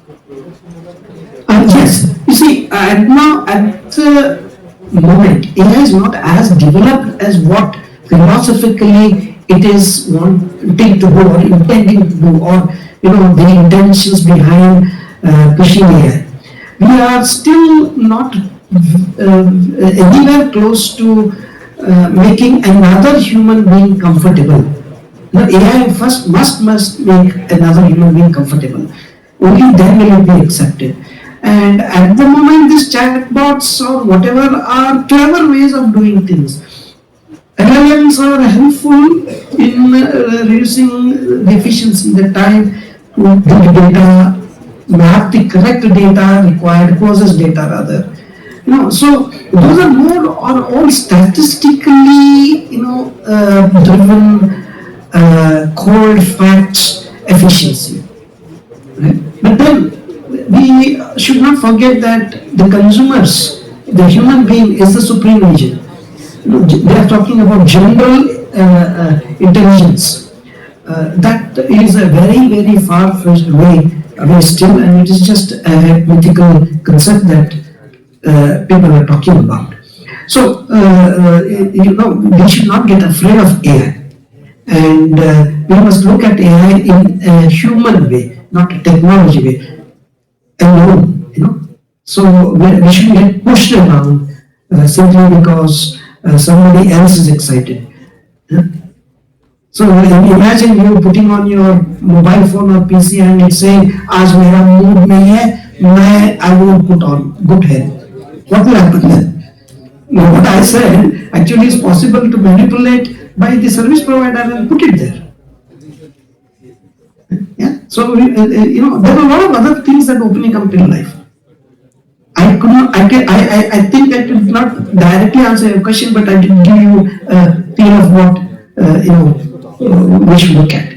Yes. You see, now at the moment, AI is not as developed as what philosophically it is wanting to do or intending to do, or the intentions behind pushing AI. We are still not anywhere close to making another human being comfortable. Now, AI first must make another human being comfortable. Only then will it be accepted. And at the moment, these chatbots or whatever are clever ways of doing things. LLMs are helpful in reducing the efficiency, the time to dig data, map the correct data required, closest data rather. So those are more or all statistically, driven, cold facts efficiency. Right? But then we should not forget that the consumers, the human being, is the supreme agent. They are talking about general intelligence. That is a very, very far-fetched way still, and it is just a mythical concept that people are talking about. So, we should not get afraid of AI. And we must look at AI in a human way, not a technology way alone. So we shouldn't get pushed around simply because somebody else is excited. So imagine you putting on your mobile phone or PC and it's saying, "Aaj mera mood nahi hai, I won't put on good hair." What will happen then? Now, what I said actually is possible to manipulate by the service provider and put it there. Yeah. So there are a lot of other things that opening up in life. I think I could not directly answer your question, but I did give you a feel of what we should look at.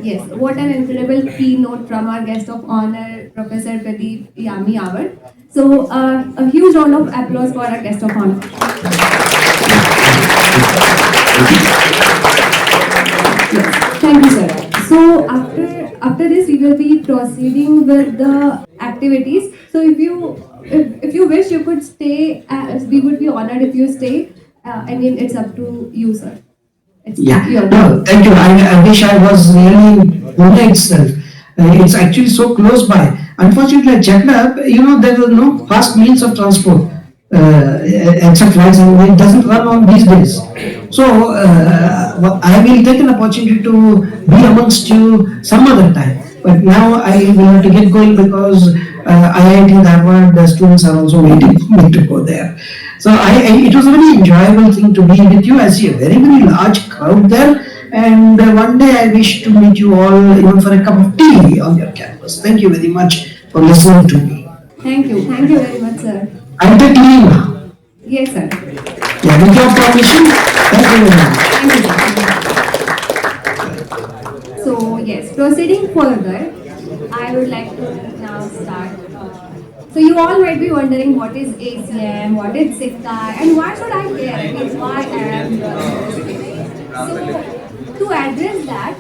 Yes, what an incredible keynote from our guest of honor, Professor Pradeep Yammiyavar. So, a huge round of applause for our guest of honor. Yes, thank you, sir. So, after this, we will be proceeding with the activities. So, if you wish, you could stay. We would be honored if you stay. It's up to you, sir. No, thank you. I wish I was really Pune itself. It's actually so close by. Unfortunately, I checked up, there are no fast means of transport, except flights, and it doesn't run on these days. So, I will take an opportunity to be amongst you some other time. But now I will have to get going because IIT Harvard, the students are also waiting for me to go there. So it was a very enjoyable thing to be with you. I see a very, very large crowd there. And one day I wish to meet you all for a cup of tea on your campus. Thank you very much for listening to me. Thank you very much, sir. I'll take leave now. Yes, sir. Yeah, with your permission. Thank you very much. Thank you. So yes, proceeding further, I would like to now start. So you all might be wondering what is ACM, what is SIGCHI, and why should I care? I mean, why am So to address that,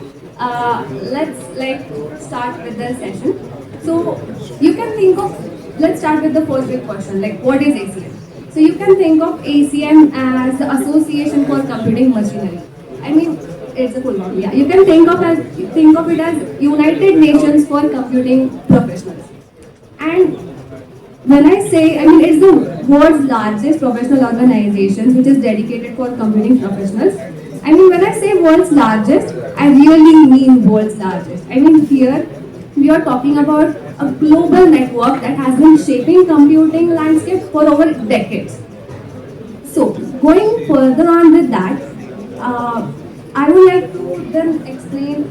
let's start with the session. So you can think of, let's start with the first big question, like what is ACM? So you can think of ACM as the Association for Computing Machinery. I mean, it's a full form. Yeah, you can think of it as United Nations for Computing Professionals. And when I say, it's the world's largest professional organization which is dedicated for computing professionals. When I say world's largest, I really mean world's largest. Here we are talking about a global network that has been shaping computing landscape for over decades. So going further on with that, I would like to then explain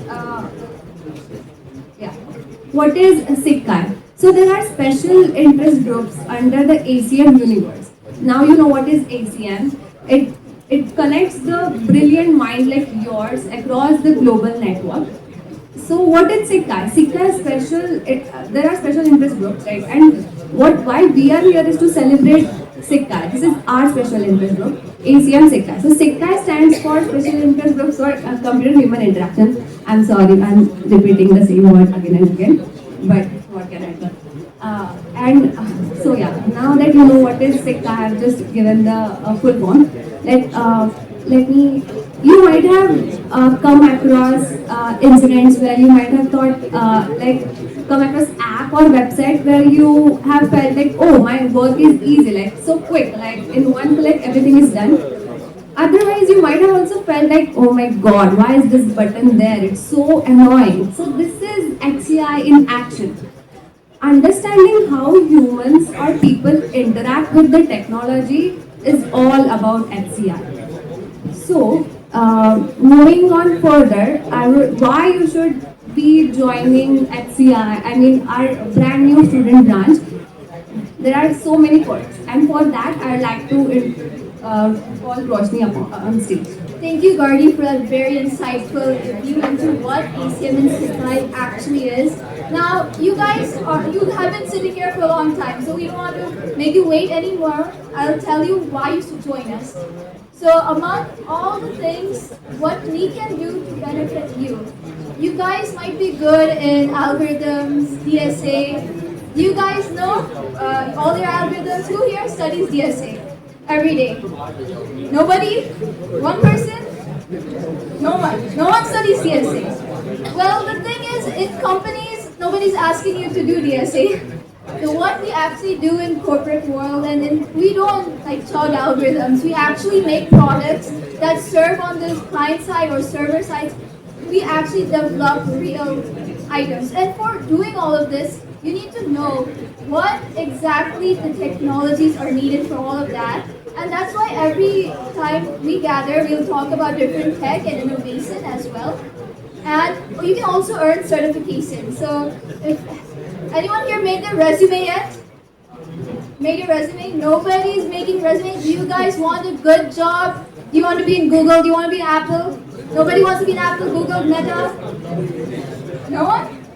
what is SIGCHI. So there are special interest groups under the ACM universe. Now you know what is ACM. It connects the brilliant minds like yours across the global network. So what is SIGCHI? SIGCHI is special. There are special interest groups, right? And why we are here is to celebrate SIGCHI. This is our special interest group, ACM SIGCHI. So SIGCHI stands for Special Interest Groups for Computer-Human Interaction. I'm sorry, I'm repeating the same word again and again, but what can I do? So now that you know what is SIGCHI, I have just given the full form. You might have come across incidents where you might have thought come across app or website where you have felt like, oh, my work is easy, like so quick, like in one click everything is done? Otherwise, you might have also felt like, oh my god, why is this button there? It's so annoying. So this is HCI in action. Understanding how humans or people interact with the technology is all about HCI. So, moving on further, why you should be joining HCI, I mean our brand new student branch. There are so many points, and for that I'd like to call Roshni up on stage. Thank you, Gardi, for that very insightful view into what ACM SIGCHI actually is. Now, you have been sitting here for a long time, so we don't want to make you wait anymore. I'll tell you why you should join us. So, among all the things, what we can do to benefit you. You guys might be good in algorithms, DSA. Do you guys know all your algorithms? Who here studies DSA? Every day. Nobody? One person? No one. No one studies DSA. Well, the thing is, in companies, nobody's asking you to do DSA. So what we actually do in corporate world, we don't like chug algorithms. We actually make products that serve on the client side or server side. We actually develop real items. And for doing all of this, you need to know what exactly the technologies are needed for all of that. And that's why every time we gather, we'll talk about different tech and innovation as well. And you can also earn certification. So if anyone here made their resume yet? Made your resume? Nobody is making resumes. Do you guys want a good job? Do you want to be in Google? Do you want to be in Apple? Nobody wants to be in Apple, Google, Meta? No one?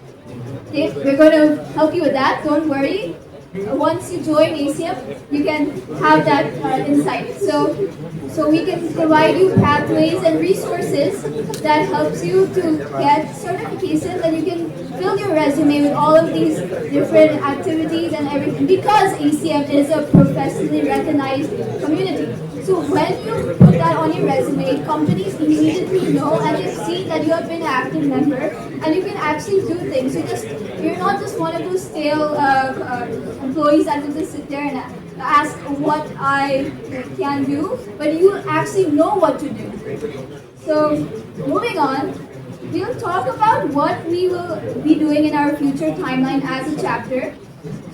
Okay, we're going to help you with that. Don't worry. Once you join ACM, you can have that insight. So we can provide you pathways and resources that helps you to get certifications, and you can fill your resume with all of these different activities and everything, because ACM is a professionally recognized community. So when you put that on your resume, companies immediately know, and they see that you have been an active member and you can actually do things. You're not just one of those stale employees that will just sit there and ask what I can do, but you actually know what to do. So moving on, we'll talk about what we will be doing in our future timeline as a chapter.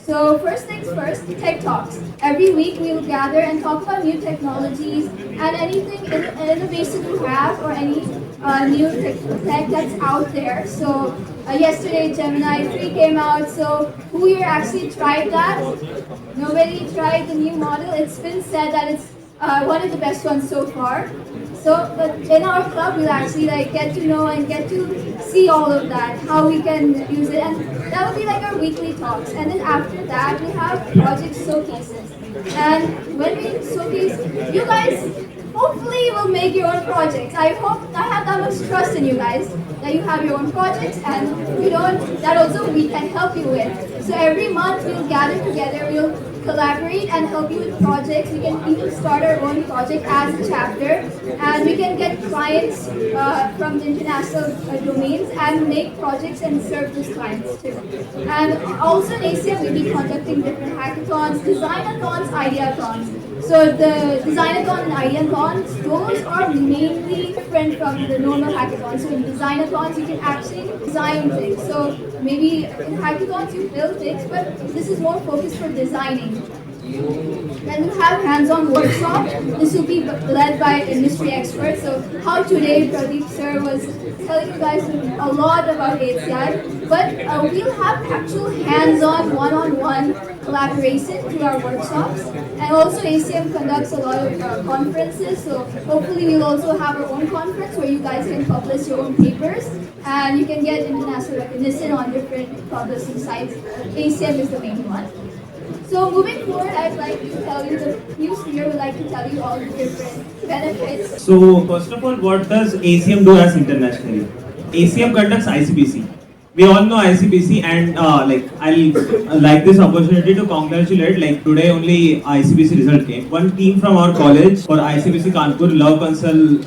So first things first, tech talks. Every week we will gather and talk about new technologies and anything innovation you have or any new tech that's out there. So yesterday Gemini 3 came out. So who here actually tried that? Nobody tried the new model. It's been said that it's one of the best ones so far. So, but in our club, we'll actually get to know and get to see all of that, how we can use it, and that will be like our weekly talks. And then after that, we have project showcases. And when we showcase, you guys hopefully will make your own projects. I have that much trust in you guys that you have your own projects, and you don't. That also we can help you with. So every month we'll gather together. We'll collaborate and help you with projects. We can even start our own project as a chapter, and we can get clients from the international domains and make projects and serve those clients too. And also in ACM, we'll be conducting different hackathons, design-a-thons, idea-a-thons. So the design-a-thon and idea-a-thons, those are mainly different from the normal hackathons. So in design-a-thons, you can actually design things. So maybe in hackathons you build things, but this is more focused for designing. Then we have hands-on workshop. This will be led by industry experts. So how today Pradeep sir was telling you guys a lot about HCI, but we'll have actual hands-on one-on-one collaboration through our workshops. And also ACM conducts a lot of conferences, so hopefully we'll also have our own conference where you guys can publish your own papers and you can get international recognition on different publishing sites. ACM is the main one. So moving forward, I'd like to tell you, the new speaker would like to tell you all the different benefits. So first of all, what does ACM do as internationally? ACM conducts ICPC. We all know ICPC, and I'll like this opportunity to congratulate. Today only ICPC result came. One team from our college for ICPC Kanpur, Love Kansal,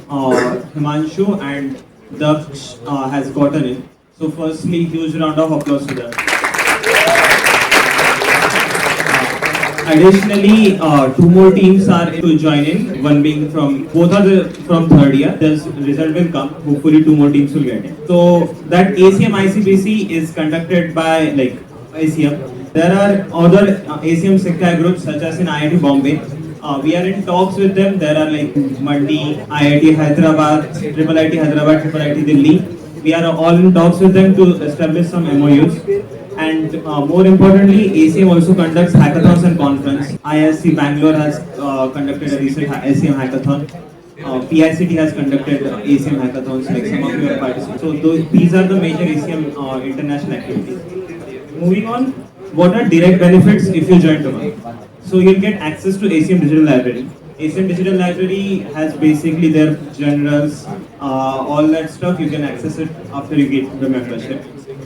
Himanshu and Daksh has gotten it. So firstly, huge round of applause to them. Additionally, two more teams are to join in. One being from from third year. The result will come. Hopefully, two more teams will get it. So that ACM ICPC is conducted by like ACM. There are other ACM SIGCHI groups such as in IIT Bombay. We are in talks with them. There are like Mandi, IIT Hyderabad, IIIT Hyderabad, IIIT Delhi. We are all in talks with them to establish some MOUs. And more importantly, ACM also conducts hackathons and conference. IISc Bangalore has conducted a recent ACM hackathon. PICT has conducted ACM hackathons, like some of you are participating. So these are the major ACM international activities. Moving on, what are direct benefits if you join tomorrow? So you'll get access to ACM Digital Library. ACM Digital Library has basically their generals, all that stuff. You can access it after you get the membership.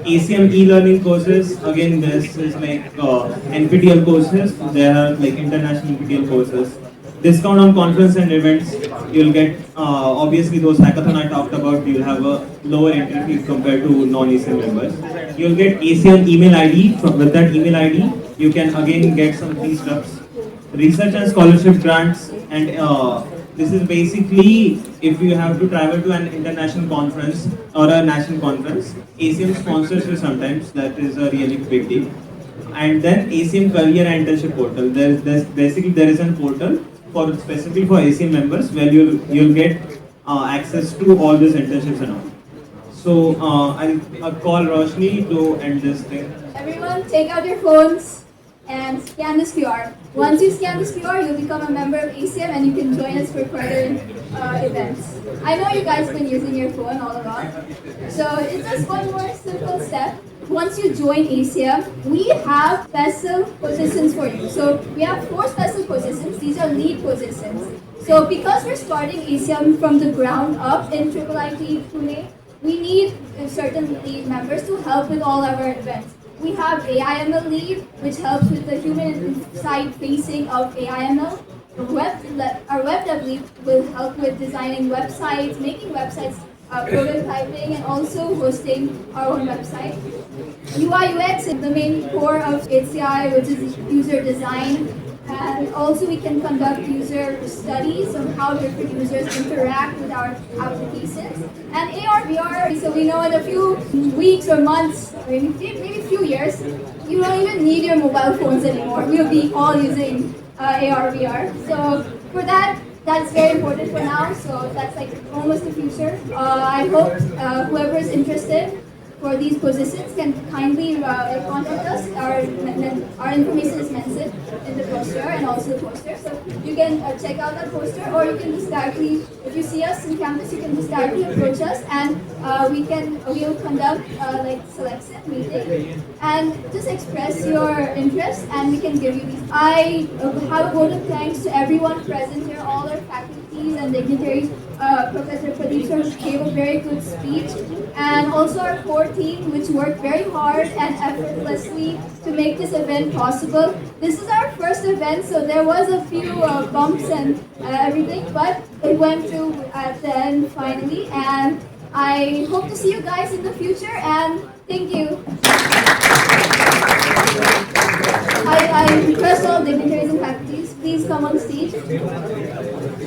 ACM e-learning courses, again this is like NPTEL courses. There are like international NPTEL courses. Discount on conference and events. You'll get obviously those hackathon I talked about. You'll have a lower entry fee compared to non-ACM members. You'll get ACM email ID. With that email ID, you can again get some free stuffs. Research and scholarship grants, and this is basically if you have to travel to an international conference or a national conference, ACM sponsors you sometimes. That is a really big deal. And then ACM career and internship portal. There is a portal for specifically for ACM members where you'll get access to all these internships and all. So I'll call Roshni to end this thing. Everyone, take out your phones and scan this QR. Once you scan this QR, you'll become a member of ACM and you can join us for further events. I know you guys have been using your phone all along, so it's just one more simple step. Once you join ACM, we have special positions for you. So we have 4 special positions. These are lead positions. So because we're starting ACM from the ground up in IIIT Pune, we need certain lead members to help with all our events. We have AIML lead, which helps with the human side facing of AIML. Our web dev lead will help with designing websites, making websites, prototyping, and also hosting our own website. UI UX is the main core of HCI, which is user design. And also we can conduct user studies on how different users interact with our applications. And AR, VR, so we know in a few weeks or months, or maybe a few years, you don't even need your mobile phones anymore. We'll be all using AR, VR. So for that, that's very important for now. So that's like almost the future. I hope whoever is interested for these positions can kindly contact us. Our information is mentioned in the poster and also the poster. So you can check out that poster, or you can just directly, if you see us in campus, you can just directly approach us, and we'll conduct like selection meeting and just express your interest, and we can give you these. I have a vote of thanks to everyone present here, all our faculties and dignitaries. Professor Pradeep gave a very good speech, and also our core team, which worked very hard and effortlessly to make this event possible. This is our first event, so there was a few bumps and everything, but it went through at the end finally, and I hope to see you guys in the future, and thank you. I request all dignitaries and faculties, please come on stage.